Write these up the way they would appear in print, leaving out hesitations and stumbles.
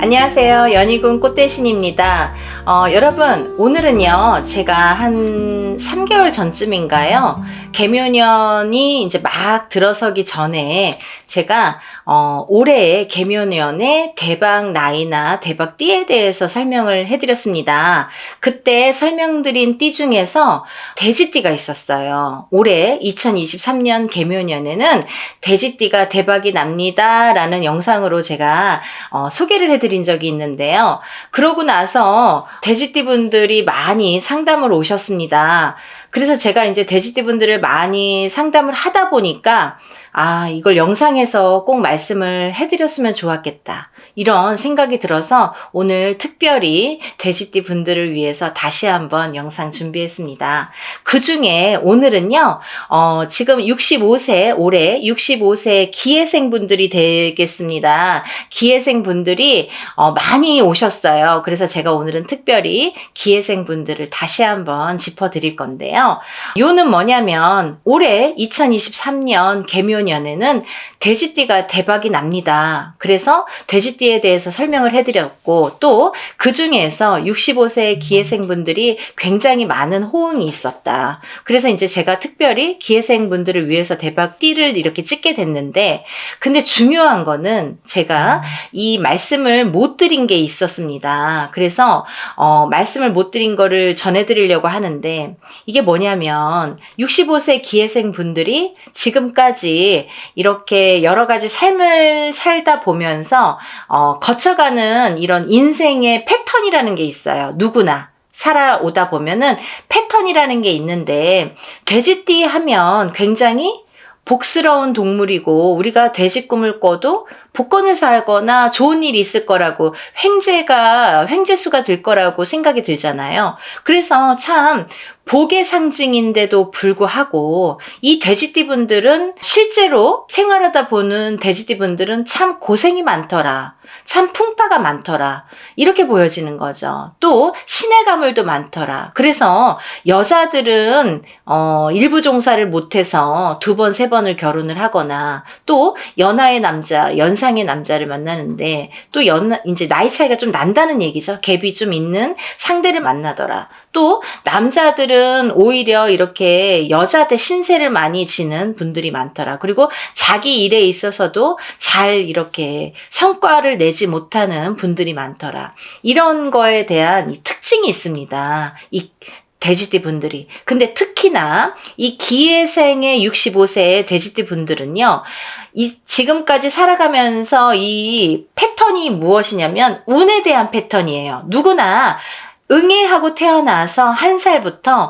안녕하세요. 연희군 꽃대신입니다. 여러분, 오늘은요, 제가 한 3개월 전쯤인가요? 개묘년이 이제 막 들어서기 전에 제가 올해의 개묘년의 대박 나이나 대박 띠에 대해서 설명을 해드렸습니다. 그때 설명드린 띠 중에서 돼지띠가 있었어요. 올해 2023년 개묘년에는 돼지띠가 대박이 납니다. 라는 영상으로 제가 소개를 해드린 적이 있는데요. 그러고 나서 돼지띠 분들이 많이 상담을 오셨습니다. 그래서 제가 이제 돼지띠 분들을 많이 상담을 하다 보니까 이걸 영상에서 꼭 말씀을 해드렸으면 좋았겠다. 이런 생각이 들어서 오늘 특별히 돼지띠 분들을 위해서 다시 한번 영상 준비했습니다. 그 중에 오늘은요, 지금 65세, 올해 65세 기회생 분들이 되겠습니다. 기회생 분들이 많이 오셨어요. 그래서 제가 오늘은 특별히 기회생 분들을 다시 한번 짚어드릴 건데요. 요는 뭐냐면 올해 2023년 개묘년에는 돼지띠가 대박이 납니다. 그래서 돼지띠에 대해서 설명을 해드렸고 또 그 중에서 65세 기회생분들이 굉장히 많은 호응이 있었다. 그래서 이제 제가 특별히 기회생분들을 위해서 대박띠를 이렇게 찍게 됐는데 근데 중요한 거는 제가 이 말씀을 못 드린 게 있었습니다. 그래서 말씀을 못 드린 거를 전해드리려고 하는데 이게 뭐냐면 65세 기회생분들이 지금까지 이렇게 여러 가지 삶을 살다 보면서 거쳐가는 이런 인생의 패턴이라는 게 있어요. 누구나 살아오다 보면은 패턴이라는 게 있는데 돼지띠 하면 굉장히 복스러운 동물이고 우리가 돼지 꿈을 꿔도 복권을 사거나 좋은 일이 있을 거라고 횡재수가 될 거라고 생각이 들잖아요. 그래서 참 복의 상징인데도 불구하고 이 돼지띠 분들은 실제로 생활하다 보는 돼지띠 분들은 참 고생이 많더라. 참 풍파가 많더라. 이렇게 보여지는 거죠. 또 신의 가물도 많더라. 그래서 여자들은 일부 종사를 못해서 2번, 3번을 결혼을 하거나 또 연하의 남자, 연상의 남자를 만나는데 또 이제 나이 차이가 좀 난다는 얘기죠. 갭이 좀 있는 상대를 만나더라. 또 남자들은 오히려 이렇게 여자 대 신세를 많이 지는 분들이 많더라. 그리고 자기 일에 있어서도 잘 이렇게 성과를 내지 못하는 분들이 많더라. 이런 거에 대한 특징이 있습니다. 이 돼지띠 분들이. 근데 특히나 이 기회생의 65세의 돼지띠 분들은요, 지금까지 살아가면서 이 패턴이 무엇이냐면 운에 대한 패턴이에요. 누구나 응애하고 태어나서 1살부터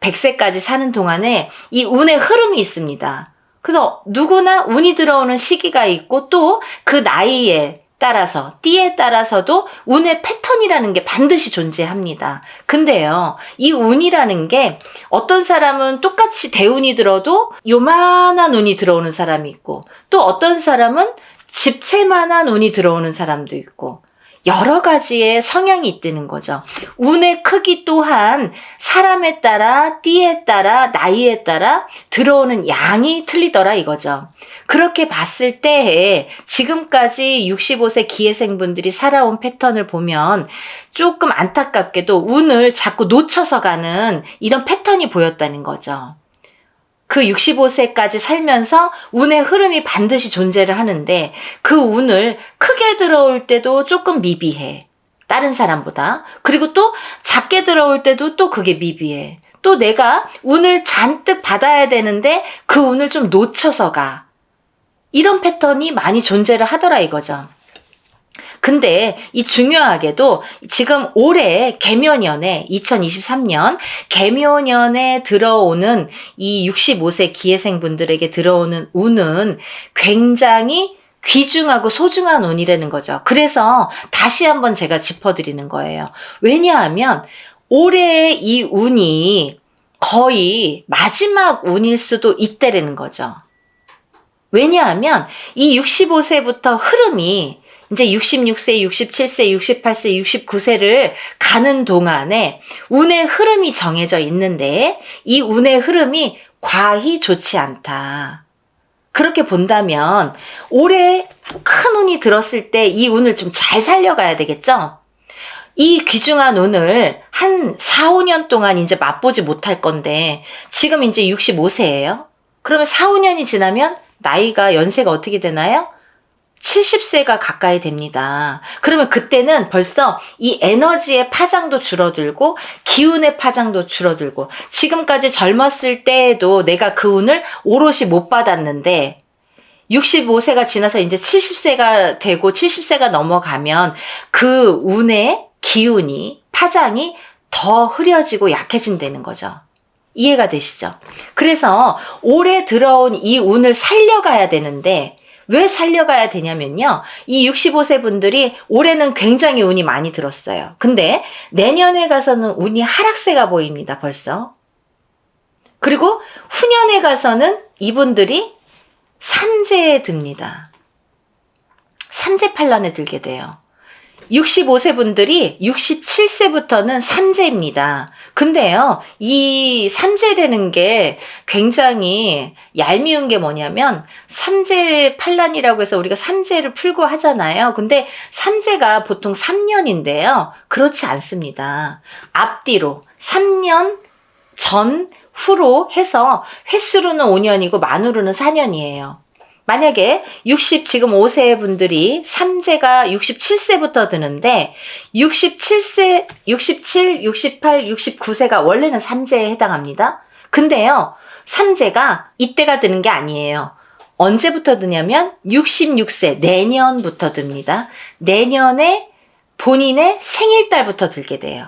100세까지 사는 동안에 이 운의 흐름이 있습니다. 그래서 누구나 운이 들어오는 시기가 있고 또 그 나이에 따라서 띠에 따라서도 운의 패턴이라는 게 반드시 존재합니다. 근데요, 이 운이라는 게 어떤 사람은 똑같이 대운이 들어도 요만한 운이 들어오는 사람이 있고 또 어떤 사람은 집채만한 운이 들어오는 사람도 있고 여러 가지의 성향이 있다는 거죠. 운의 크기 또한 사람에 따라, 띠에 따라, 나이에 따라 들어오는 양이 틀리더라 이거죠. 그렇게 봤을 때 지금까지 65세 기회생분들이 살아온 패턴을 보면 조금 안타깝게도 운을 자꾸 놓쳐서 가는 이런 패턴이 보였다는 거죠. 그 65세까지 살면서 운의 흐름이 반드시 존재를 하는데 그 운을 크게 들어올 때도 조금 미비해. 다른 사람보다. 그리고 또 작게 들어올 때도 또 그게 미비해. 또 내가 운을 잔뜩 받아야 되는데 그 운을 좀 놓쳐서 가. 이런 패턴이 많이 존재를 하더라 이거죠. 근데 이 중요하게도 지금 올해 개묘년에 2023년 개묘년에 들어오는 이 65세 기회생분들에게 들어오는 운은 굉장히 귀중하고 소중한 운이라는 거죠. 그래서 다시 한번 제가 짚어드리는 거예요. 왜냐하면 올해의 이 운이 거의 마지막 운일 수도 있다라는 거죠. 왜냐하면 이 65세부터 흐름이 이제 66세, 67세, 68세, 69세를 가는 동안에 운의 흐름이 정해져 있는데 이 운의 흐름이 과히 좋지 않다. 그렇게 본다면 올해 큰 운이 들었을 때 이 운을 좀 잘 살려가야 되겠죠? 이 귀중한 운을 한 4, 5년 동안 이제 맛보지 못할 건데 지금 이제 65세예요. 그러면 4, 5년이 지나면 나이가 연세가 어떻게 되나요? 70세가 가까이 됩니다. 그러면 그때는 벌써 이 에너지의 파장도 줄어들고 기운의 파장도 줄어들고 지금까지 젊었을 때에도 내가 그 운을 오롯이 못 받았는데 65세가 지나서 이제 70세가 되고 70세가 넘어가면 그 운의 기운이 파장이 더 흐려지고 약해진다는 거죠. 이해가 되시죠? 그래서 올해 들어온 이 운을 살려가야 되는데 왜 살려가야 되냐면요. 이 65세 분들이 올해는 굉장히 운이 많이 들었어요. 근데 내년에 가서는 운이 하락세가 보입니다. 벌써. 그리고 후년에 가서는 이분들이 삼재에 듭니다. 삼재판란에 들게 돼요. 65세 분들이 67세부터는 삼재입니다. 근데요, 이 삼재라는 게 굉장히 얄미운 게 뭐냐면, 삼재 판란이라고 해서 우리가 삼재를 풀고 하잖아요. 근데 삼재가 보통 3년인데요. 그렇지 않습니다. 앞뒤로 3년 전, 후로 해서 횟수로는 5년이고 만으로는 4년이에요. 만약에 지금 5세 분들이 삼재가 67세부터 드는데 67세, 67, 68, 69세가 원래는 삼재에 해당합니다. 근데요, 삼재가 이때가 드는 게 아니에요. 언제부터 드냐면 66세, 내년부터 듭니다. 내년에 본인의 생일달부터 들게 돼요.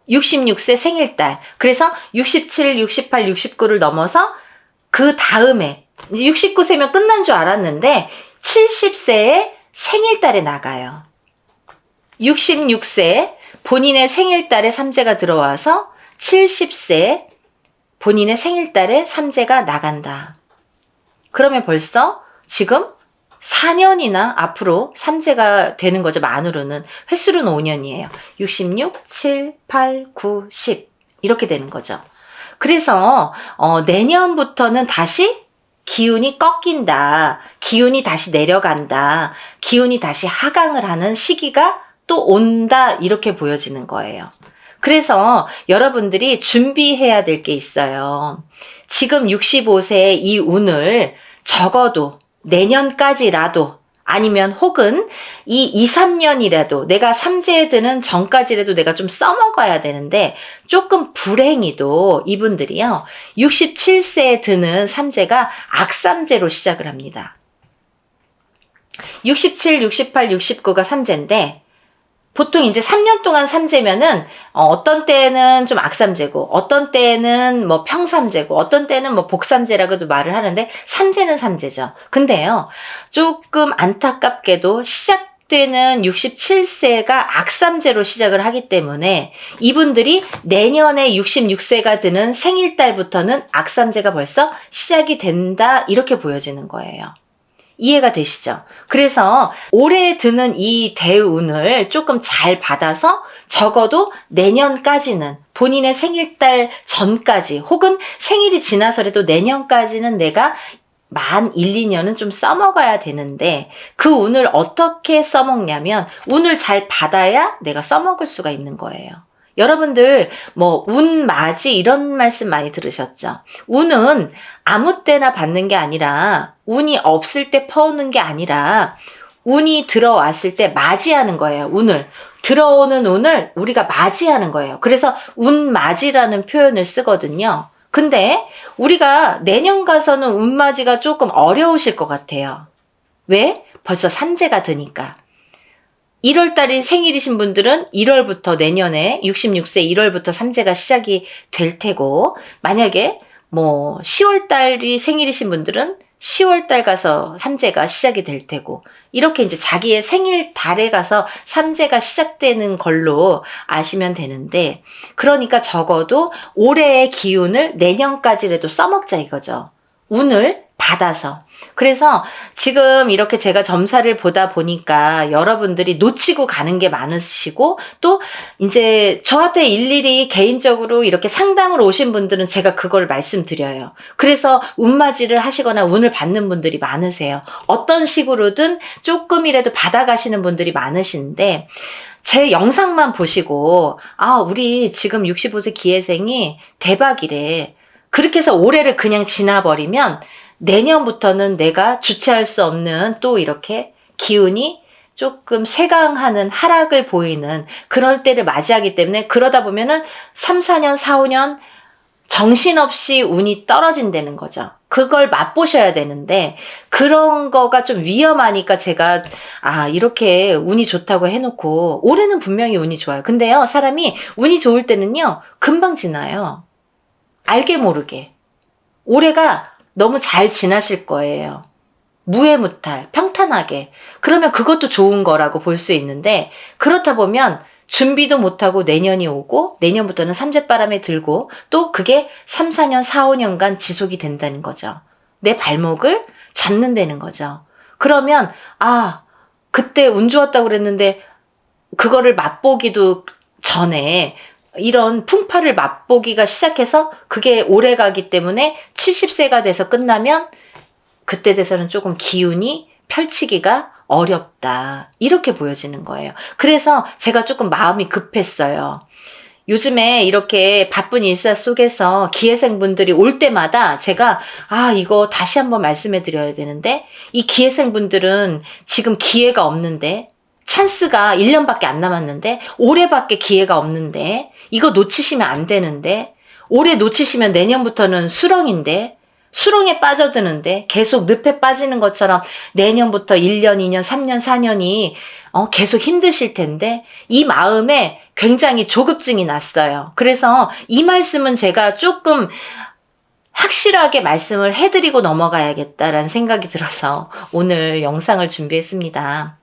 66세 생일달. 그래서 67, 68, 69를 넘어서 그 다음에 69세면 끝난 줄 알았는데 70세에 생일달에 나가요. 66세 본인의 생일달에 삼재가 들어와서 70세 본인의 생일달에 삼재가 나간다. 그러면 벌써 지금 4년이나 앞으로 삼재가 되는 거죠. 만으로는. 횟수로는 5년이에요. 66, 7, 8, 9, 10 이렇게 되는 거죠. 그래서 내년부터는 다시 기운이 꺾인다. 기운이 다시 내려간다. 기운이 다시 하강을 하는 시기가 또 온다. 이렇게 보여지는 거예요. 그래서 여러분들이 준비해야 될 게 있어요. 지금 65세의 이 운을 적어도 내년까지라도 아니면 혹은 이 2, 3년이라도 내가 삼재에 드는 전까지라도 내가 좀 써먹어야 되는데 조금 불행히도 이분들이요. 67세에 드는 삼재가 악삼재로 시작을 합니다. 67, 68, 69가 삼재인데 보통 이제 3년 동안 삼재면은 어떤 때는 좀 악삼재고 어떤 때는 뭐 평삼재고 어떤 때는 뭐 복삼재라고도 말을 하는데 삼재는 삼재죠. 근데요, 조금 안타깝게도 시작되는 67세가 악삼재로 시작을 하기 때문에 이분들이 내년에 66세가 드는 생일달부터는 악삼재가 벌써 시작이 된다 이렇게 보여지는 거예요. 이해가 되시죠? 그래서 올해 드는 이 대운을 조금 잘 받아서 적어도 내년까지는 본인의 생일달 전까지 혹은 생일이 지나서라도 내년까지는 내가 만 1, 2년은 좀 써먹어야 되는데 그 운을 어떻게 써먹냐면 운을 잘 받아야 내가 써먹을 수가 있는 거예요. 여러분들 뭐 운 맞이 이런 말씀 많이 들으셨죠? 운은 아무 때나 받는 게 아니라 운이 없을 때 퍼오는 게 아니라 운이 들어왔을 때 맞이하는 거예요. 운을 들어오는 운을 우리가 맞이하는 거예요. 그래서 운 맞이라는 표현을 쓰거든요. 근데 우리가 내년 가서는 운 맞이가 조금 어려우실 것 같아요. 왜? 벌써 삼재가 드니까. 1월달이 생일이신 분들은 1월부터 내년에 66세 1월부터 삼재가 시작이 될 테고 만약에 뭐 10월달이 생일이신 분들은 10월달 가서 삼재가 시작이 될 테고 이렇게 이제 자기의 생일 달에 가서 삼재가 시작되는 걸로 아시면 되는데 그러니까 적어도 올해의 기운을 내년까지라도 써먹자 이거죠. 운을 받아서. 그래서 지금 이렇게 제가 점사를 보다 보니까 여러분들이 놓치고 가는 게 많으시고, 또 이제 저한테 일일이 개인적으로 이렇게 상담을 오신 분들은 제가 그걸 말씀드려요. 그래서 운맞이를 하시거나 운을 받는 분들이 많으세요. 어떤 식으로든 조금이라도 받아가시는 분들이 많으신데, 제 영상만 보시고 우리 지금 65세 기회생이 대박이래, 그렇게 해서 올해를 그냥 지나버리면 내년부터는 내가 주체할 수 없는 또 이렇게 기운이 조금 쇠강하는 하락을 보이는 그럴 때를 맞이하기 때문에, 그러다 보면은 3, 4년, 4, 5년 정신없이 운이 떨어진다는 거죠. 그걸 맛보셔야 되는데 그런 거가 좀 위험하니까 제가 이렇게 운이 좋다고 해놓고, 올해는 분명히 운이 좋아요. 근데요, 사람이 운이 좋을 때는요 금방 지나요. 알게 모르게. 올해가 너무 잘 지나실 거예요. 무해무탈, 평탄하게. 그러면 그것도 좋은 거라고 볼 수 있는데, 그렇다 보면 준비도 못하고 내년이 오고, 내년부터는 삼재바람에 들고, 또 그게 3, 4년, 4, 5년간 지속이 된다는 거죠. 내 발목을 잡는다는 거죠. 그러면 그때 운 좋았다고 그랬는데 그거를 맛보기도 전에 이런 풍파를 맛보기가 시작해서 그게 오래 가기 때문에 70세가 돼서 끝나면 그때 돼서는 조금 기운이 펼치기가 어렵다, 이렇게 보여지는 거예요. 그래서 제가 조금 마음이 급했어요. 요즘에 이렇게 바쁜 일사 속에서 기회생분들이 올 때마다 제가 이거 다시 한번 말씀해 드려야 되는데, 이 기회생분들은 지금 기회가 없는데, 찬스가 1년밖에 안 남았는데, 올해밖에 기회가 없는데, 이거 놓치시면 안 되는데, 올해 놓치시면 내년부터는 수렁인데, 수렁에 빠져드는데 계속 늪에 빠지는 것처럼 내년부터 1년, 2년, 3년, 4년이 계속 힘드실 텐데, 이 마음에 굉장히 조급증이 났어요. 그래서 이 말씀은 제가 조금 확실하게 말씀을 해드리고 넘어가야겠다라는 생각이 들어서 오늘 영상을 준비했습니다.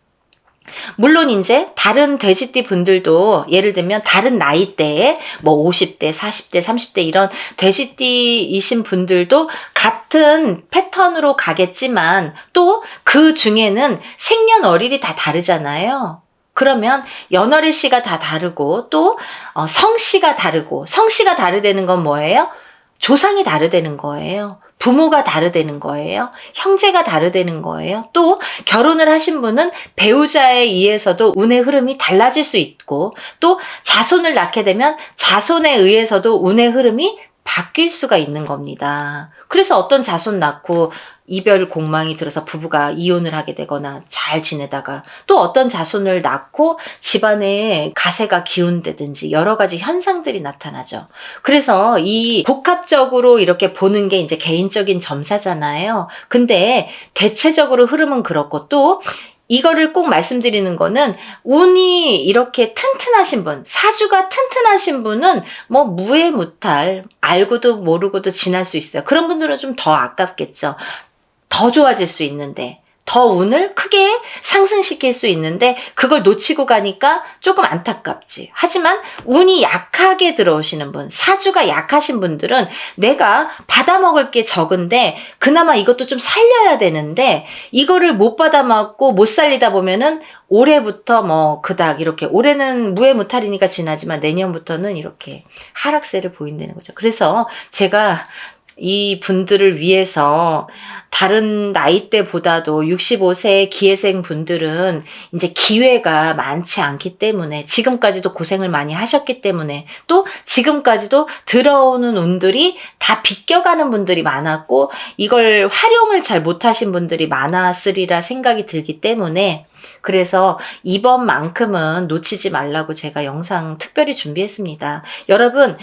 물론 이제 다른 돼지띠 분들도 예를 들면 다른 나이대에 뭐 50대, 40대, 30대 이런 돼지띠이신 분들도 같은 패턴으로 가겠지만, 또 그 중에는 생년월일이 다 다르잖아요. 그러면 연월일씨가 다 다르고, 또 성씨가 다르고, 성씨가 다르다는 건 뭐예요? 조상이 다르다는 거예요. 부모가 다르다는 거예요. 형제가 다르다는 거예요. 또 결혼을 하신 분은 배우자에 의해서도 운의 흐름이 달라질 수 있고, 또 자손을 낳게 되면 자손에 의해서도 운의 흐름이 바뀔 수가 있는 겁니다. 그래서 어떤 자손 낳고 이별 공망이 들어서 부부가 이혼을 하게 되거나 잘 지내다가, 또 어떤 자손을 낳고 집안에 가세가 기운다든지 여러 가지 현상들이 나타나죠. 그래서 이 복합적으로 이렇게 보는 게 이제 개인적인 점사잖아요. 근데 대체적으로 흐름은 그렇고, 또 이거를 꼭 말씀드리는 거는, 운이 이렇게 튼튼하신 분, 사주가 튼튼하신 분은 뭐 무해무탈, 알고도 모르고도 지날 수 있어요. 그런 분들은 좀 더 아깝겠죠. 더 좋아질 수 있는데, 더 운을 크게 상승시킬 수 있는데 그걸 놓치고 가니까 조금 안타깝지. 하지만 운이 약하게 들어오시는 분, 사주가 약하신 분들은 내가 받아먹을 게 적은데 그나마 이것도 좀 살려야 되는데, 이거를 못 받아먹고 못 살리다 보면은 올해부터 뭐 그닥 이렇게, 올해는 무해무탈이니까 지나지만 내년부터는 이렇게 하락세를 보인다는 거죠. 그래서 제가 이 분들을 위해서 다른 나이대보다도 65세 기회생 분들은 이제 기회가 많지 않기 때문에, 지금까지도 고생을 많이 하셨기 때문에, 또 지금까지도 들어오는 운들이 다 비껴가는 분들이 많았고 이걸 활용을 잘 못하신 분들이 많았으리라 생각이 들기 때문에, 그래서 이번만큼은 놓치지 말라고 제가 영상 특별히 준비했습니다. 여러분,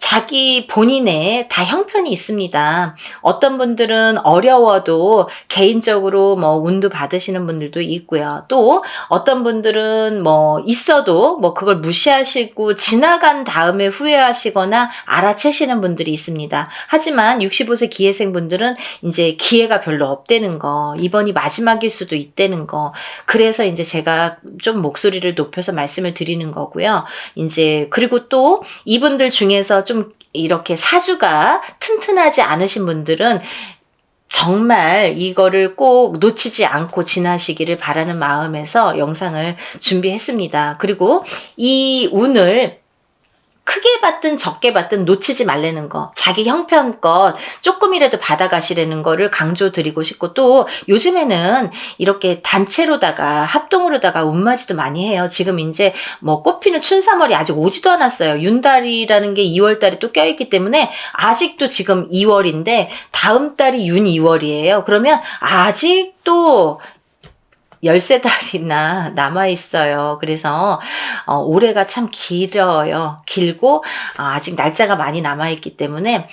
자기 본인의 다 형편이 있습니다. 어떤 분들은 어려워도 개인적으로 뭐 운도 받으시는 분들도 있고요. 또 어떤 분들은 뭐 있어도 뭐 그걸 무시하시고 지나간 다음에 후회하시거나 알아채시는 분들이 있습니다. 하지만 65세 기회생 분들은 이제 기회가 별로 없다는 거, 이번이 마지막일 수도 있다는 거, 그래서 이제 제가 좀 목소리를 높여서 말씀을 드리는 거고요. 이제 그리고 또 이분들 중에서 좀 이렇게 사주가 튼튼하지 않으신 분들은 정말 이거를 꼭 놓치지 않고 지나시기를 바라는 마음에서 영상을 준비했습니다. 그리고 이 운을 크게 받든 적게 받든 놓치지 말라는 거, 자기 형편껏 조금이라도 받아가시라는 거를 강조드리고 싶고, 또 요즘에는 이렇게 단체로다가 합동으로다가 운맞이도 많이 해요. 지금 이제 뭐 꽃피는 춘삼월이 아직 오지도 않았어요. 윤달이라는 게 2월달에 또 껴있기 때문에 아직도 지금 2월인데 다음 달이 윤 2월이에요. 그러면 아직도 13달이나 남아있어요. 그래서 올해가 참 길어요. 길고 아직 날짜가 많이 남아있기 때문에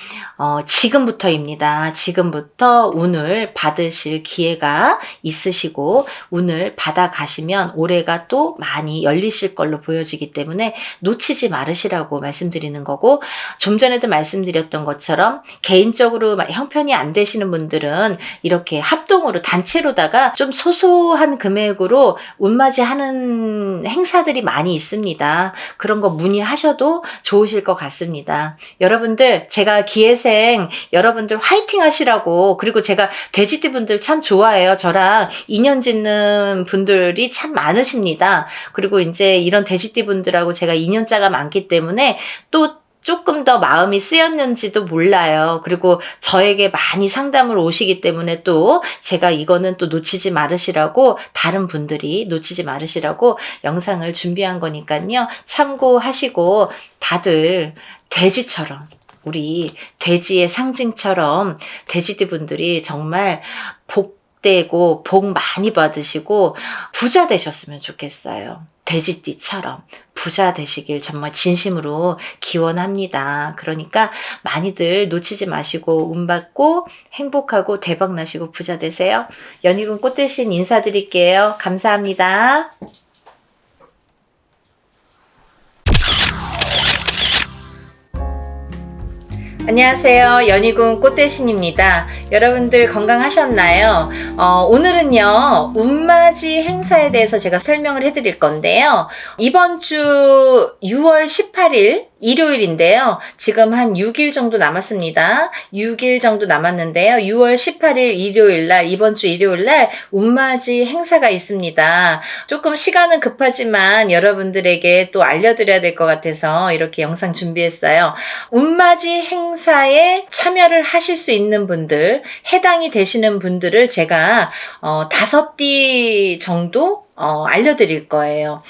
지금부터입니다. 지금부터 운을 받으실 기회가 있으시고 운을 받아가시면 올해가 또 많이 열리실 걸로 보여지기 때문에 놓치지 말으시라고 말씀드리는 거고, 좀 전에도 말씀드렸던 것처럼 개인적으로 형편이 안 되시는 분들은 이렇게 합동으로 단체로다가 좀 소소한 금액으로 운맞이 하는 행사들이 많이 있습니다. 그런 거 문의하셔도 좋으실 것 같습니다. 여러분들, 제가 기회생 여러분들 화이팅 하시라고, 그리고 제가 돼지띠 분들 참 좋아해요. 저랑 인연 짓는 분들이 참 많으십니다. 그리고 이제 이런 돼지띠 분들하고 제가 인연자가 많기 때문에 또 조금 더 마음이 쓰였는지도 몰라요. 그리고 저에게 많이 상담을 오시기 때문에 또 제가 이거는 또 놓치지 말으시라고, 다른 분들이 놓치지 말으시라고 영상을 준비한 거니까요. 참고하시고 다들 돼지처럼, 우리 돼지의 상징처럼 돼지띠 분들이 정말 복되고 복 많이 받으시고 부자 되셨으면 좋겠어요. 돼지띠처럼 부자 되시길 정말 진심으로 기원합니다. 그러니까 많이들 놓치지 마시고 운 받고 행복하고 대박 나시고 부자 되세요. 연희군 꽃대신 인사드릴게요. 감사합니다. 안녕하세요. 연희군 꽃대신입니다. 여러분들 건강하셨나요? 오늘은요, 운맞이 행사에 대해서 제가 설명을 해드릴 건데요. 이번 주 6월 18일 일요일인데요. 지금 한 6일 정도 남았습니다. 6일 정도 남았는데요. 6월 18일 일요일날, 이번 주 일요일날 운맞이 행사가 있습니다. 조금 시간은 급하지만 여러분들에게 또 알려드려야 될 것 같아서 이렇게 영상 준비했어요. 운맞이 행사에 참여를 하실 수 있는 분들, 해당이 되시는 분들을 제가 5띠 정도 알려드릴 거예요.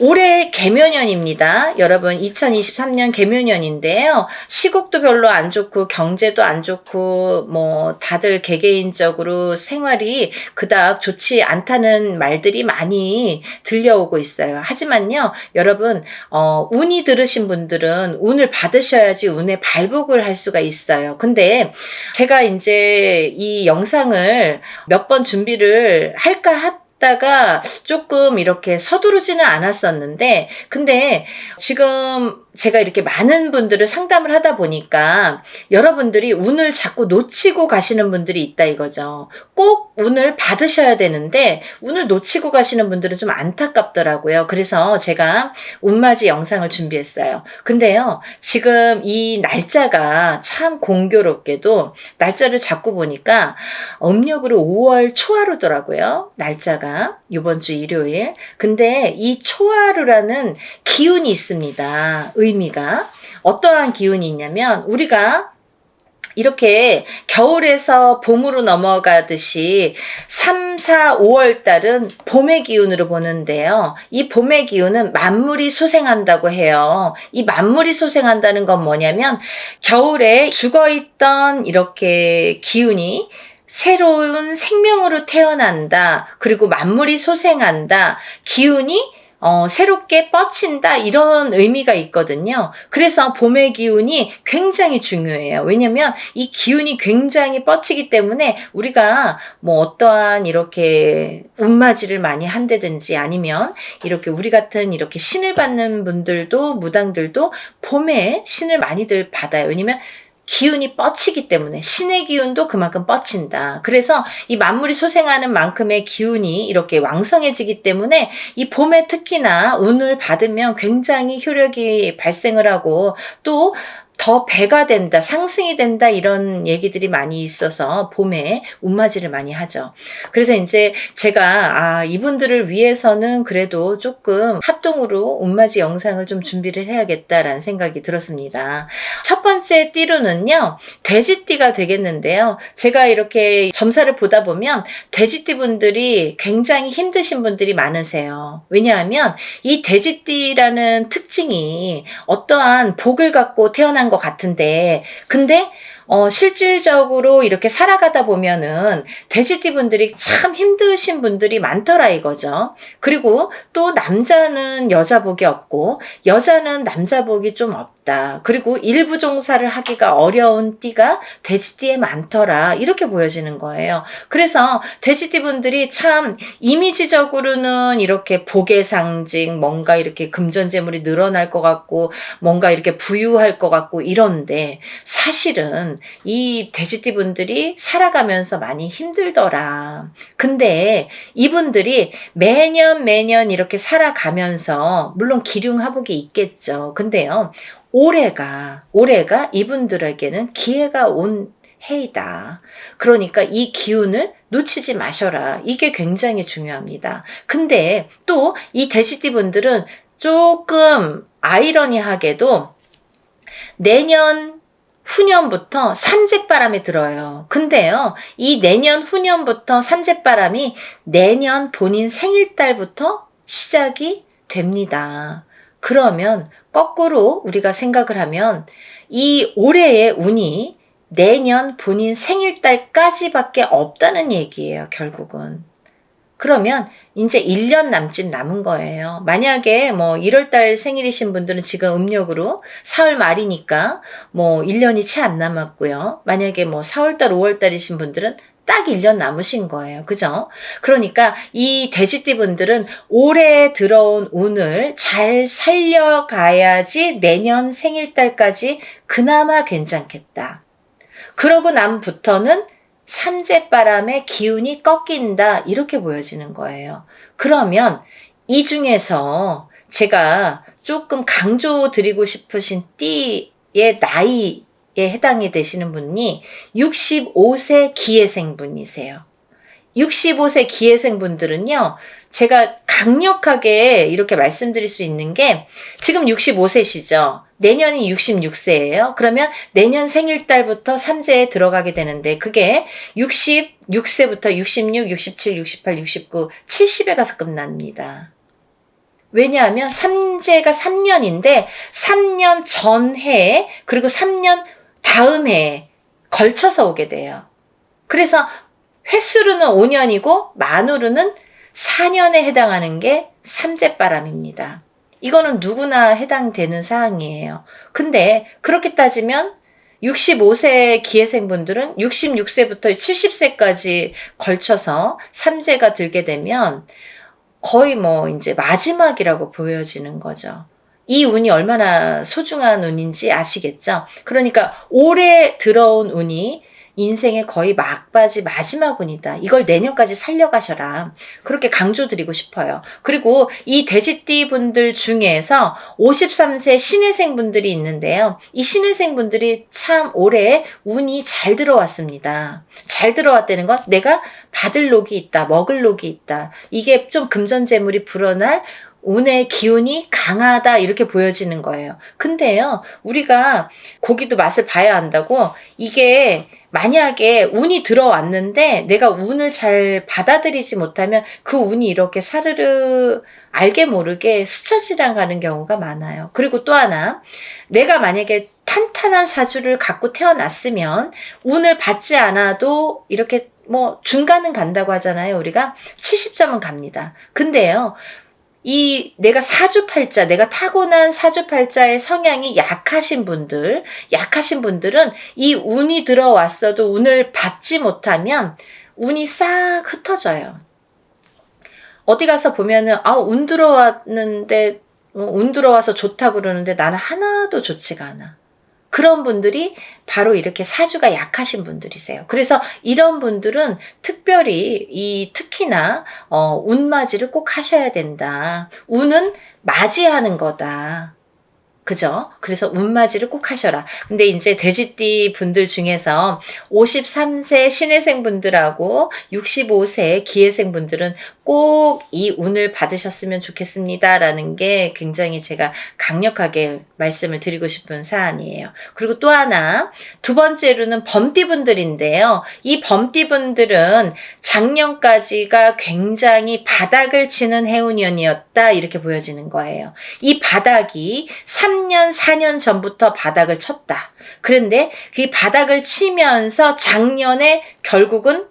올해 개묘년입니다. 여러분, 2023년 개묘년인데요. 시국도 별로 안 좋고 경제도 안 좋고 뭐 다들 개개인적으로 생활이 그닥 좋지 않다는 말들이 많이 들려오고 있어요. 하지만요, 여러분, 운이 들으신 분들은 운을 받으셔야지 운의 발복을 할 수가 있어요. 근데 제가 이제 이 영상을 몇 번 준비를 할까 다가 조금 이렇게 서두르지는 않았었는데, 근데 지금 제가 이렇게 많은 분들을 상담을 하다 보니까 여러분들이 운을 자꾸 놓치고 가시는 분들이 있다 이거죠. 꼭 운을 받으셔야 되는데 운을 놓치고 가시는 분들은 좀 안타깝더라고요. 그래서 제가 운맞이 영상을 준비했어요. 근데요, 지금 이 날짜가 참 공교롭게도 날짜를 잡고 보니까 음력으로 5월 초하루더라고요. 날짜가 이번 주 일요일. 근데 이 초하루라는 기운이 있습니다. 의미가 어떠한 기운이 있냐면, 우리가 이렇게 겨울에서 봄으로 넘어가듯이 3, 4, 5월 달은 봄의 기운으로 보는데요. 이 봄의 기운은 만물이 소생한다고 해요. 이 만물이 소생한다는 건 뭐냐면, 겨울에 죽어있던 이렇게 기운이 새로운 생명으로 태어난다. 그리고 만물이 소생한다. 기운이 새롭게 뻗친다, 이런 의미가 있거든요. 그래서 봄의 기운이 굉장히 중요해요. 왜냐면 이 기운이 굉장히 뻗치기 때문에 우리가 뭐 어떠한 이렇게 운맞이를 많이 한다든지, 아니면 이렇게 우리 같은 이렇게 신을 받는 분들도, 무당들도 봄에 신을 많이들 받아요. 왜냐면 기운이 뻗치기 때문에, 신의 기운도 그만큼 뻗친다. 그래서 이 만물이 소생하는 만큼의 기운이 이렇게 왕성해지기 때문에 이 봄에 특히나 운을 받으면 굉장히 효력이 발생을 하고, 또 더 배가 된다, 상승이 된다 이런 얘기들이 많이 있어서 봄에 운맞이를 많이 하죠. 그래서 이제 제가 이분들을 위해서는 그래도 조금 합동으로 운맞이 영상을 좀 준비를 해야겠다라는 생각이 들었습니다. 첫 번째 띠로는요, 돼지띠가 되겠는데요. 제가 이렇게 점사를 보다 보면 돼지띠 분들이 굉장히 힘드신 분들이 많으세요. 왜냐하면 이 돼지띠라는 특징이 어떠한 복을 갖고 태어난 것 같은데, 근데 실질적으로 이렇게 살아가다 보면은 돼지띠 분들이 참 힘드신 분들이 많더라 이거죠. 그리고 또 남자는 여자 복이 없고 여자는 남자 복이 좀 없다. 그리고 일부 종사를 하기가 어려운 띠가 돼지띠에 많더라. 이렇게 보여지는 거예요. 그래서 돼지띠 분들이 참 이미지적으로는 이렇게 복의 상징, 뭔가 이렇게 금전재물이 늘어날 것 같고 뭔가 이렇게 부유할 것 같고 이런데 사실은 이 돼지띠 분들이 살아가면서 많이 힘들더라. 근데 이분들이 매년 이렇게 살아가면서 물론 기륭하복이 있겠죠. 근데요, 올해가 이분들에게는 기회가 온 해이다. 그러니까 이 기운을 놓치지 마셔라. 이게 굉장히 중요합니다. 근데 또 이 돼지띠 분들은 조금 아이러니하게도 내년 후년부터 삼재바람이 들어요. 근데요, 이 내년 후년부터 삼재바람이 내년 본인 생일달부터 시작이 됩니다. 그러면 거꾸로 우리가 생각을 하면 이 올해의 운이 내년 본인 생일달까지밖에 없다는 얘기예요, 결국은. 그러면 이제 1년 남짓 남은 거예요. 만약에 뭐 1월달 생일이신 분들은 지금 음력으로 4월 말이니까 뭐 1년이 채 안 남았고요. 만약에 뭐 4월달, 5월달이신 분들은 딱 1년 남으신 거예요. 그죠? 그러니까 이 돼지띠 분들은 올해 들어온 운을 잘 살려가야지 내년 생일달까지 그나마 괜찮겠다. 그러고 남부터는 삼재바람의 기운이 꺾인다 이렇게 보여지는 거예요. 그러면 이 중에서 제가 조금 강조드리고 싶으신 띠의 나이에 해당이 되시는 분이 65세 기해생 분이세요. 65세 기해생 분들은요, 제가 강력하게 이렇게 말씀드릴 수 있는 게 지금 65세시죠. 내년이 66세예요. 그러면 내년 생일달부터 삼재에 들어가게 되는데 그게 66세부터 66, 67, 68, 69, 70에 가서 끝납니다. 왜냐하면 삼재가 3년인데 3년 전해에 그리고 3년 다음 해에 걸쳐서 오게 돼요. 그래서 횟수로는 5년이고 만으로는 4년에 해당하는 게 삼재바람입니다. 이거는 누구나 해당되는 사항이에요. 근데 그렇게 따지면 65세 기해생분들은 66세부터 70세까지 걸쳐서 삼재가 들게 되면 거의 뭐 이제 마지막이라고 보여지는 거죠. 이 운이 얼마나 소중한 운인지 아시겠죠? 그러니까 올해 들어온 운이 인생의 거의 막바지 마지막 운이다. 이걸 내년까지 살려가셔라. 그렇게 강조드리고 싶어요. 그리고 이 돼지띠 분들 중에서 53세 신해생 분들이 있는데요. 이 신해생 분들이 참 올해 운이 잘 들어왔습니다. 잘 들어왔다는 건 내가 받을 녹이 있다, 먹을 녹이 있다. 이게 좀 금전재물이 불어날 운의 기운이 강하다 이렇게 보여지는 거예요. 근데요, 우리가 고기도 맛을 봐야 한다고 이게 만약에 운이 들어왔는데 내가 운을 잘 받아들이지 못하면 그 운이 이렇게 사르르 알게 모르게 스쳐 지나가는 경우가 많아요. 그리고 또 하나, 내가 만약에 탄탄한 사주를 갖고 태어났으면 운을 받지 않아도 이렇게 뭐 중간은 간다고 하잖아요. 우리가 70점은 갑니다. 근데요, 내가 사주팔자, 내가 타고난 사주팔자의 성향이 약하신 분들은 이 운이 들어왔어도 운을 받지 못하면 운이 싹 흩어져요. 어디 가서 보면은, 운 들어왔는데, 운 들어와서 좋다고 그러는데 나는 하나도 좋지가 않아. 그런 분들이 바로 이렇게 사주가 약하신 분들이세요. 그래서 이런 분들은 특별히 특히나 운맞이를 꼭 하셔야 된다. 운은 맞이하는 거다. 그죠? 그래서 운맞이를 꼭 하셔라. 근데 이제 돼지띠 분들 중에서 53세 신해생 분들하고 65세 기해생 분들은 꼭 이 운을 받으셨으면 좋겠습니다. 라는 게 굉장히 제가 강력하게 말씀을 드리고 싶은 사안이에요. 그리고 또 하나, 두 번째로는 범띠 분들인데요. 이 범띠 분들은 작년까지가 굉장히 바닥을 치는 해운년이었다. 이렇게 보여지는 거예요. 이 바닥이 3년, 4년 전부터 바닥을 쳤다. 그런데 그 바닥을 치면서 작년에 결국은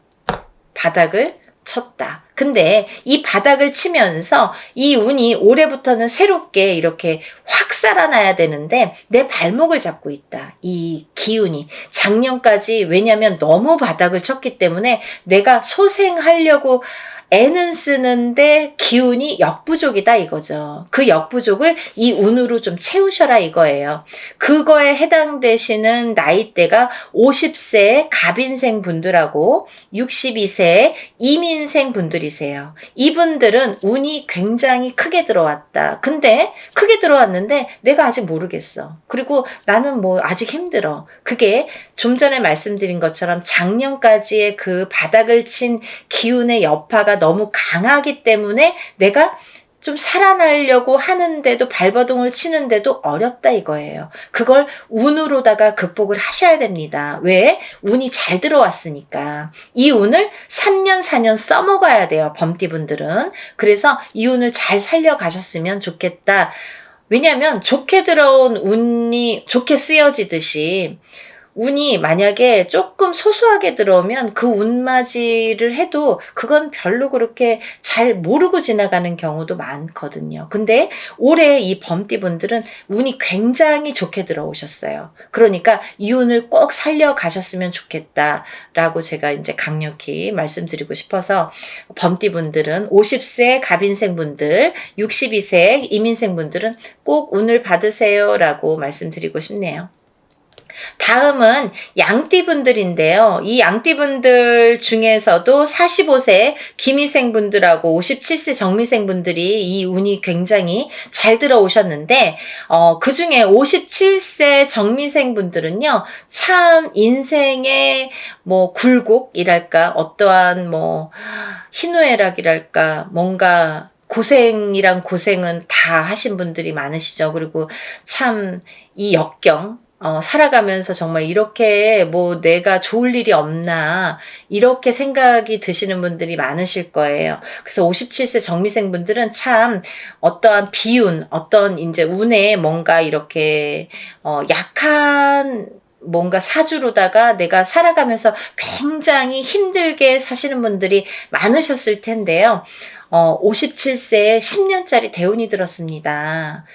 바닥을 쳤다. 근데 이 바닥을 치면서 이 운이 올해부터는 새롭게 이렇게 확 살아나야 되는데 내 발목을 잡고 있다. 이 기운이. 작년까지 왜냐면 너무 바닥을 쳤기 때문에 내가 소생하려고 애는 쓰는데 기운이 역부족이다 이거죠. 그 역부족을 이 운으로 좀 채우셔라 이거예요. 그거에 해당되시는 나이대가 50세 갑인생 분들하고 62세 이민생 분들이세요. 이분들은 운이 굉장히 크게 들어왔다. 근데 크게 들어왔는데 내가 아직 모르겠어. 그리고 나는 뭐 아직 힘들어. 그게 좀 전에 말씀드린 것처럼 작년까지의 그 바닥을 친 기운의 여파가 너무 강하기 때문에 내가 좀 살아나려고 하는데도 발버둥을 치는데도 어렵다 이거예요. 그걸 운으로다가 극복을 하셔야 됩니다. 왜? 운이 잘 들어왔으니까. 이 운을 3년 4년 써먹어야 돼요. 범띠분들은. 그래서 이 운을 잘 살려가셨으면 좋겠다. 왜냐하면 좋게 들어온 운이 좋게 쓰여지듯이 운이 만약에 조금 소소하게 들어오면 그 운맞이를 해도 그건 별로 그렇게 잘 모르고 지나가는 경우도 많거든요. 근데 올해 이 범띠분들은 운이 굉장히 좋게 들어오셨어요. 그러니까 이 운을 꼭 살려가셨으면 좋겠다라고 제가 이제 강력히 말씀드리고 싶어서 범띠분들은 50세 갑인생분들, 62세 이민생분들은 꼭 운을 받으세요라고 말씀드리고 싶네요. 다음은 양띠분들인데요. 이 양띠분들 중에서도 45세 기미생분들하고 57세 정미생분들이 이 운이 굉장히 잘 들어오셨는데 그 중에 57세 정미생분들은요. 참 인생의 뭐 굴곡이랄까 어떠한 뭐 희노애락이랄까 뭔가 고생이란 고생은 다 하신 분들이 많으시죠. 그리고 참 이 역경 살아가면서 정말 이렇게 뭐 내가 좋을 일이 없나 이렇게 생각이 드시는 분들이 많으실 거예요. 그래서 57세 정미생 분들은 참 어떠한 비운, 어떤 이제 운에 뭔가 이렇게 약한 뭔가 사주로다가 내가 살아가면서 굉장히 힘들게 사시는 분들이 많으셨을 텐데요. 57세에 10년짜리 대운이 들었습니다.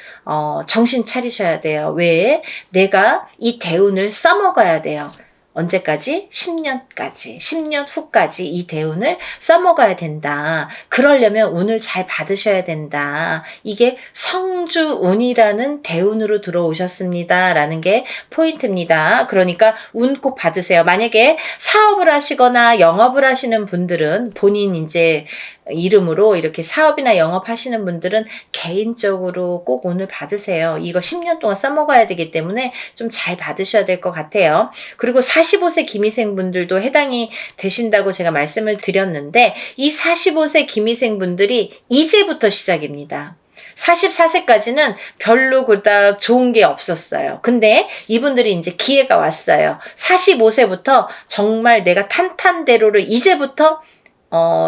정신 차리셔야 돼요. 왜? 내가 이 대운을 써먹어야 돼요. 언제까지? 10년까지. 10년 후까지 이 대운을 써먹어야 된다. 그러려면 운을 잘 받으셔야 된다. 이게 성주운이라는 대운으로 들어오셨습니다. 라는 게 포인트입니다. 그러니까 운 꼭 받으세요. 만약에 사업을 하시거나 영업을 하시는 분들은 본인 이제 이름으로 이렇게 사업이나 영업하시는 분들은 개인적으로 꼭 운을 받으세요. 이거 10년 동안 써먹어야 되기 때문에 좀 잘 받으셔야 될 것 같아요. 그리고 45세 기미생 분들도 해당이 되신다고 제가 말씀을 드렸는데 이 45세 기미생 분들이 이제부터 시작입니다. 44세까지는 별로 그닥 좋은 게 없었어요. 근데 이분들이 이제 기회가 왔어요. 45세부터 정말 내가 탄탄대로를 이제부터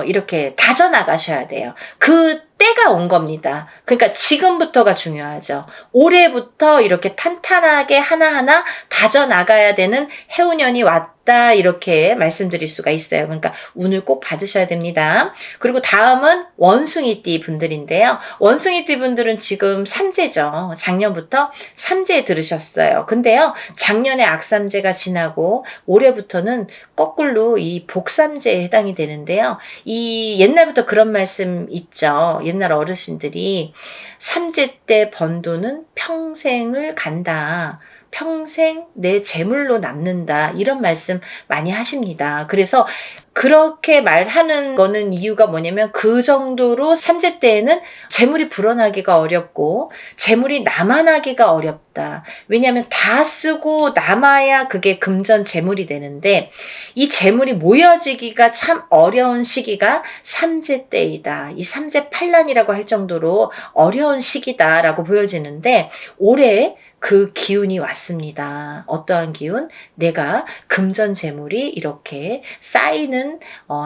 이렇게 다져나가셔야 돼요. 그 때가 온 겁니다. 그러니까 지금부터가 중요하죠. 올해부터 이렇게 탄탄하게 하나하나 다져나가야 되는 해운년이 왔다 이렇게 말씀드릴 수가 있어요. 그러니까 운을 꼭 받으셔야 됩니다. 그리고 다음은 원숭이띠 분들인데요. 원숭이띠 분들은 지금 삼재죠. 작년부터 삼재에 들으셨어요. 근데요. 작년에 악삼재가 지나고 올해부터는 거꾸로 이 복삼재에 해당이 되는데요. 이 옛날부터 그런 말씀 있죠. 옛날 어르신들이 삼재 때 번 돈은 평생을 간다. 평생 내 재물로 남는다. 이런 말씀 많이 하십니다. 그래서 그렇게 말하는 거는 이유가 뭐냐면 그 정도로 삼재 때에는 재물이 불어나기가 어렵고 재물이 남아나기가 어렵다. 왜냐하면 다 쓰고 남아야 그게 금전 재물이 되는데 이 재물이 모여지기가 참 어려운 시기가 삼재 때이다. 이 삼재 팔란이라고 할 정도로 어려운 시기다라고 보여지는데 올해 그 기운이 왔습니다. 어떠한 기운? 내가 금전 재물이 이렇게 쌓이는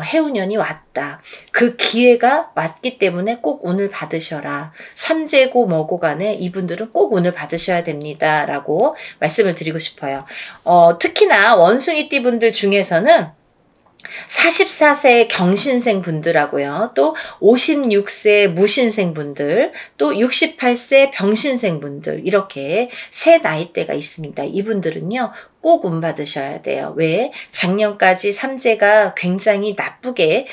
해운년이 왔다. 그 기회가 왔기 때문에 꼭 운을 받으셔라. 삼재고 뭐고 간에 이분들은 꼭 운을 받으셔야 됩니다. 라고 말씀을 드리고 싶어요. 특히나 원숭이띠 분들 중에서는 44세 경신생 분들하고요. 또 56세 무신생 분들, 또 68세 병신생 분들 이렇게 세 나이대가 있습니다. 이분들은요. 꼭 운 받으셔야 돼요. 왜? 작년까지 삼재가 굉장히 나쁘게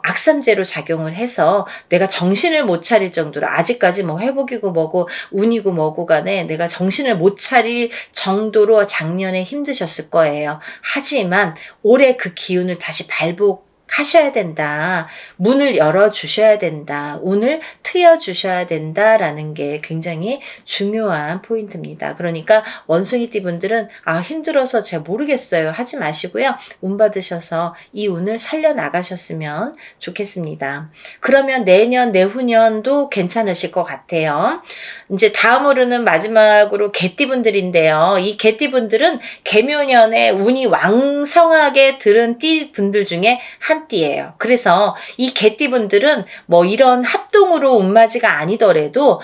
악삼재로 작용을 해서 내가 정신을 못 차릴 정도로 아직까지 뭐 회복이고 뭐고 운이고 뭐고 간에 내가 정신을 못 차릴 정도로 작년에 힘드셨을 거예요. 하지만 올해 그 기운을 다시 발복하셔야 된다. 문을 열어주셔야 된다. 운을 트여주셔야 된다라는 게 굉장히 중요한 포인트입니다. 그러니까 원숭이띠 분들은 힘들어서 잘 모르겠어요. 하지 마시고요. 운 받으셔서 이 운을 살려나가셨으면 좋겠습니다. 그러면 내년, 내후년도 괜찮으실 것 같아요. 이제 다음으로는 마지막으로 개띠 분들인데요. 이 개띠 분들은 개묘년에 운이 왕성하게 들은 띠 분들 중에 한 띠예요. 그래서 이 개띠 분들은 뭐 이런 합동으로 운맞이가 아니더라도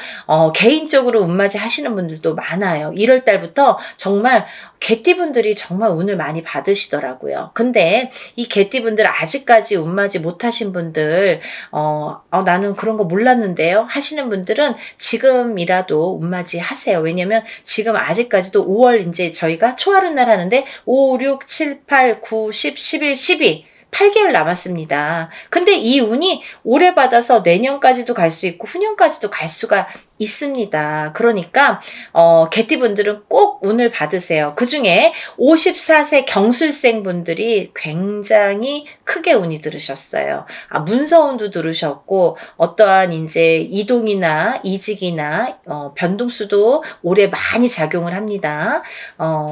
개인적으로 운맞이 하시는 분들도 많아요. 1월 달부터 정말 개띠분들이 정말 운을 많이 받으시더라고요. 근데 이 개띠분들 아직까지 운맞이 못하신 분들 나는 그런 거 몰랐는데요 하시는 분들은 지금이라도 운맞이 하세요. 왜냐면 지금 아직까지도 5월 이제 저희가 초하룻날 하는데 5, 6, 7, 8, 9, 10, 11, 12 8개월 남았습니다. 근데 이 운이 올해 받아서 내년까지도 갈 수 있고 후년까지도 갈 수가 있습니다. 그러니까 개띠분들은 꼭 운을 받으세요. 그 중에 54세 경술생 분들이 굉장히 크게 운이 들으셨어요. 문서운도 들으셨고 어떠한 이제 이동이나 이직이나 변동수도 올해 많이 작용을 합니다.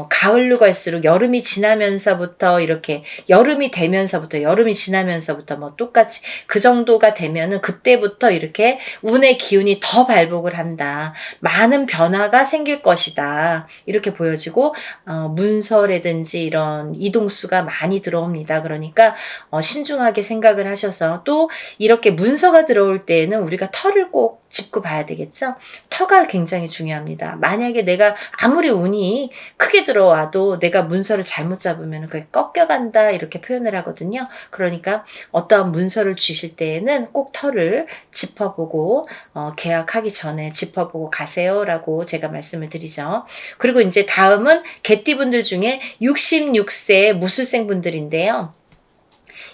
가을로 갈수록 여름이 지나면서부터 이렇게 여름이 되면서부터 여름이 지나면서부터 뭐 똑같이 그 정도가 되면은 그때부터 이렇게 운의 기운이 더 발복을 한다. 많은 변화가 생길 것이다. 이렇게 보여지고 문서라든지 이런 이동수가 많이 들어옵니다. 그러니까 신중하게 생각을 하셔서 또 이렇게 문서가 들어올 때에는 우리가 털을 꼭 짚고 봐야 되겠죠. 터가 굉장히 중요합니다. 만약에 내가 아무리 운이 크게 들어와도 내가 문서를 잘못 잡으면 그게 꺾여간다 이렇게 표현을 하거든요. 그러니까 어떠한 문서를 주실 때에는 꼭 터를 짚어보고 계약하기 전에 짚어보고 가세요라고 제가 말씀을 드리죠. 그리고 이제 다음은 개띠분들 중에 66세 무술생 분들인데요.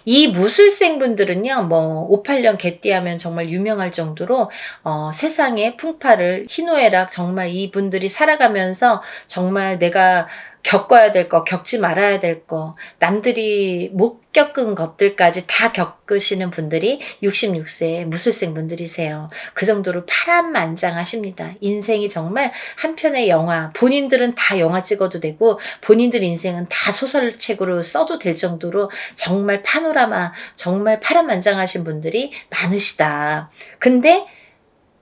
이 무술생 분들은요, 뭐 58년 개띠하면 정말 유명할 정도로 세상의 풍파를 희노애락 정말 이분들이 살아가면서 정말 내가 겪어야 될 거, 겪지 말아야 될 거, 남들이 못 겪은 것들까지 다 겪으시는 분들이 66세 무술생 분들이세요. 그 정도로 파란만장하십니다. 인생이 정말 한 편의 영화, 본인들은 다 영화 찍어도 되고 본인들 인생은 다 소설책으로 써도 될 정도로 정말 파노라마, 정말 파란만장하신 분들이 많으시다. 근데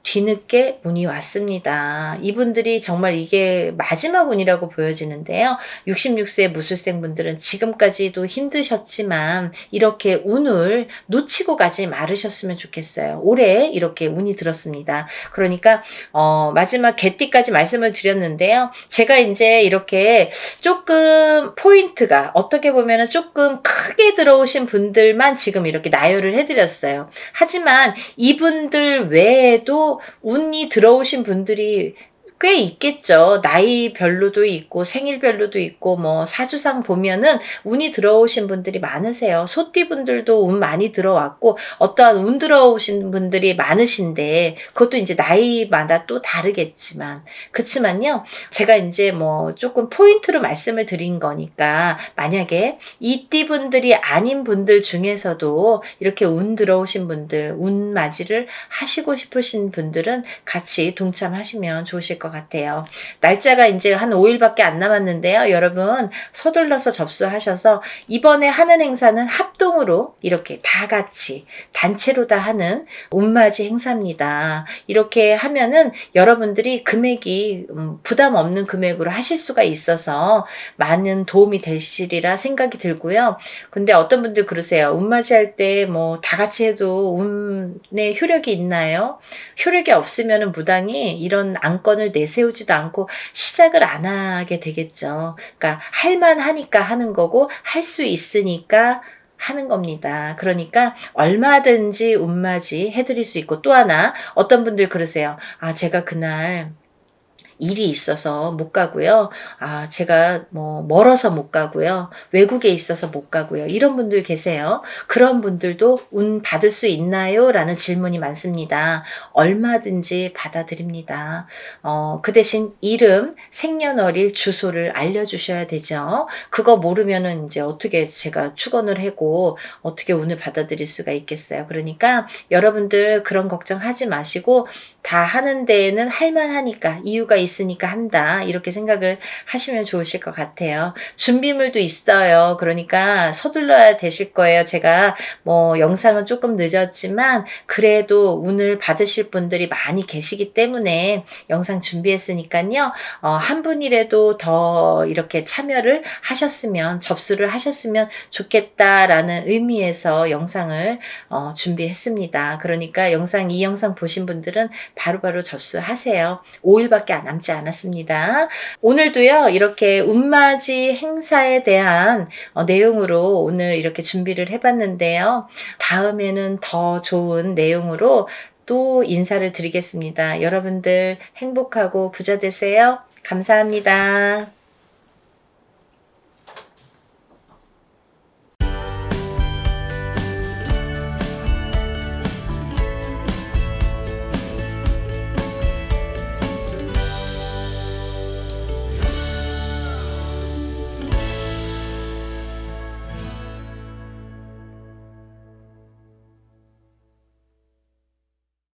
뒤늦게 운이 왔습니다. 이분들이 정말 이게 마지막 운이라고 보여지는데요. 66세 무술생 분들은 지금까지도 힘드셨지만 이렇게 운을 놓치고 가지 말으셨으면 좋겠어요. 올해 이렇게 운이 들었습니다. 그러니까 마지막 개띠까지 말씀을 드렸는데요. 제가 이제 이렇게 조금 포인트가 어떻게 보면 조금 크게 들어오신 분들만 지금 이렇게 나열을 해드렸어요. 하지만 이분들 외에도 운이 들어오신 분들이 꽤 있겠죠. 나이별로도 있고 생일별로도 있고 뭐 사주상 보면은 운이 들어오신 분들이 많으세요. 소띠분들도 운 많이 들어왔고 어떠한 운 들어오신 분들이 많으신데 그것도 이제 나이마다 또 다르겠지만 그치만요. 제가 이제 뭐 조금 포인트로 말씀을 드린 거니까 만약에 이 띠분들이 아닌 분들 중에서도 이렇게 운 들어오신 분들, 운 맞이를 하시고 싶으신 분들은 같이 동참하시면 좋으실 것 같아요. 날짜가 이제 한 5일밖에 안 남았는데요. 여러분 서둘러서 접수하셔서 이번에 하는 행사는 합동으로 이렇게 다 같이 단체로 다 하는 운맞이 행사입니다. 이렇게 하면은 여러분들이 금액이 부담 없는 금액으로 하실 수가 있어서 많은 도움이 되시리라 생각이 들고요. 근데 어떤 분들 그러세요. 운맞이 할 때 뭐 다 같이 해도 운에 효력이 있나요? 효력이 없으면 무당이 이런 안건을 내세우지도 않고 시작을 안 하게 되겠죠. 그러니까 할만하니까 하는 거고 할 수 있으니까 하는 겁니다. 그러니까 얼마든지 운맞이 해드릴 수 있고 또 하나 어떤 분들 그러세요. 아 제가 그날 일이 있어서 못 가고요. 아, 제가 뭐 멀어서 못 가고요. 외국에 있어서 못 가고요. 이런 분들 계세요. 그런 분들도 운 받을 수 있나요? 라는 질문이 많습니다. 얼마든지 받아드립니다. 그 대신 이름, 생년월일, 주소를 알려주셔야 되죠. 그거 모르면은 이제 어떻게 제가 축원을 하고 어떻게 운을 받아들일 수가 있겠어요. 그러니까 여러분들 그런 걱정하지 마시고 다 하는 데에는 할만하니까 이유가 있으니까 한다 이렇게 생각을 하시면 좋으실 것 같아요. 준비물도 있어요. 그러니까 서둘러야 되실 거예요. 제가 뭐 영상은 조금 늦었지만 그래도 운을 받으실 분들이 많이 계시기 때문에 영상 준비했으니까요. 한 분이라도 더 이렇게 참여를 하셨으면 접수를 하셨으면 좋겠다라는 의미에서 영상을 준비했습니다. 그러니까 이 영상 보신 분들은 바로바로 접수하세요. 5일밖에 남지 않았습니다. 오늘도요 이렇게 운맞이 행사에 대한 내용으로 오늘 이렇게 준비를 해봤는데요. 다음에는 더 좋은 내용으로 또 인사를 드리겠습니다. 여러분들 행복하고 부자 되세요. 감사합니다.